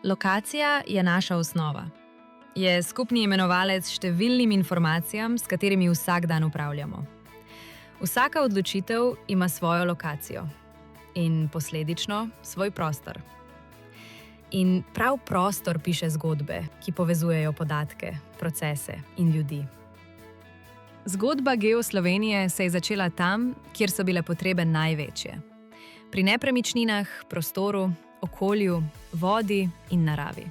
Lokacija je naša osnova. Je skupni imenovalec številnim informacijam, s katerimi vsak dan upravljamo. Vsaka odločitev ima svojo lokacijo in posledično svoj prostor. In prav prostor piše zgodbe, ki povezujejo podatke, procese in ljudi. Zgodba Geo Slovenije se je začela tam, kjer so bile potrebe največje. Pri nepremičninah, prostoru, okolju, vodi in naravi.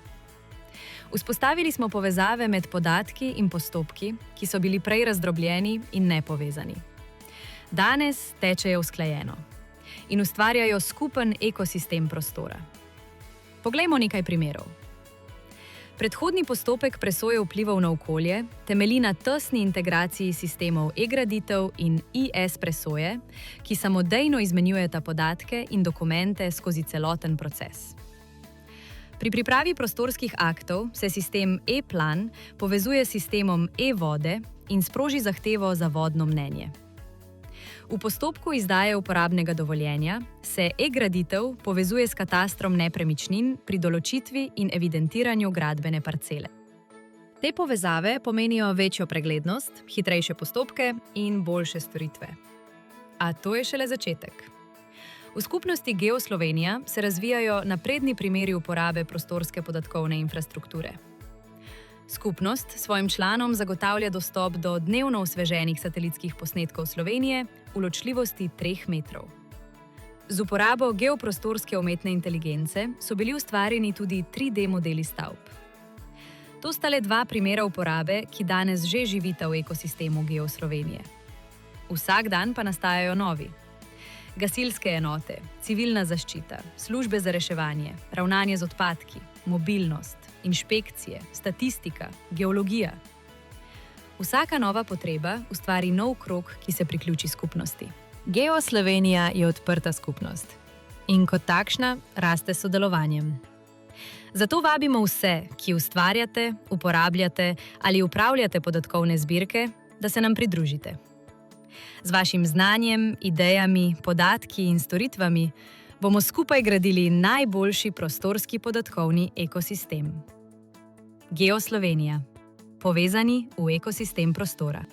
Vzpostavili smo povezave med podatki in postopki, ki so bili prej razdrobljeni in nepovezani. Danes tečejo usklajeno in ustvarjajo skupen ekosistem prostora. Poglejmo nekaj primerov. Predhodni postopek presoje vplivov na okolje temelji na tesni integraciji sistemov e-graditev in IS-presoje, ki samodejno izmenjujeta podatke in dokumente skozi celoten proces. Pri pripravi prostorskih aktov se sistem e-plan povezuje s sistemom e-vode in sproži zahtevo za vodno mnenje. V postopku izdaje uporabnega dovoljenja se e-graditev povezuje s katastrom nepremičnin pri določitvi in evidentiranju gradbene parcele. Te povezave pomenijo večjo preglednost, hitrejše postopke in boljše storitve. A to je šele začetek. V skupnosti Geo Slovenija se razvijajo napredni primeri uporabe prostorske podatkovne infrastrukture. Skupnost svojim članom zagotavlja dostop do dnevno osveženih satelitskih posnetkov Slovenije v ločljivosti 3 metrov. Z uporabo geoprostorske umetne inteligence so bili ustvarjeni tudi 3D modeli stavb. To sta le 2 primera uporabe, ki danes že živita v ekosistemu Geo Slovenije. Vsak dan pa nastajajo novi. Gasilske enote, civilna zaščita, službe za reševanje, ravnanje z odpadki, mobilnost, inšpekcije, statistika, geologija. Vsaka nova potreba ustvari nov krog, ki se priključi skupnosti. Geo Slovenija je odprta skupnost in kot takšna raste s sodelovanjem. Zato vabimo vse, ki ustvarjate, uporabljate ali upravljate podatkovne zbirke, da se nam pridružite. Z vašim znanjem, idejami, podatki in storitvami bomo skupaj gradili najboljši prostorski podatkovni ekosistem. Geo Slovenija. Povezani v ekosistem prostora.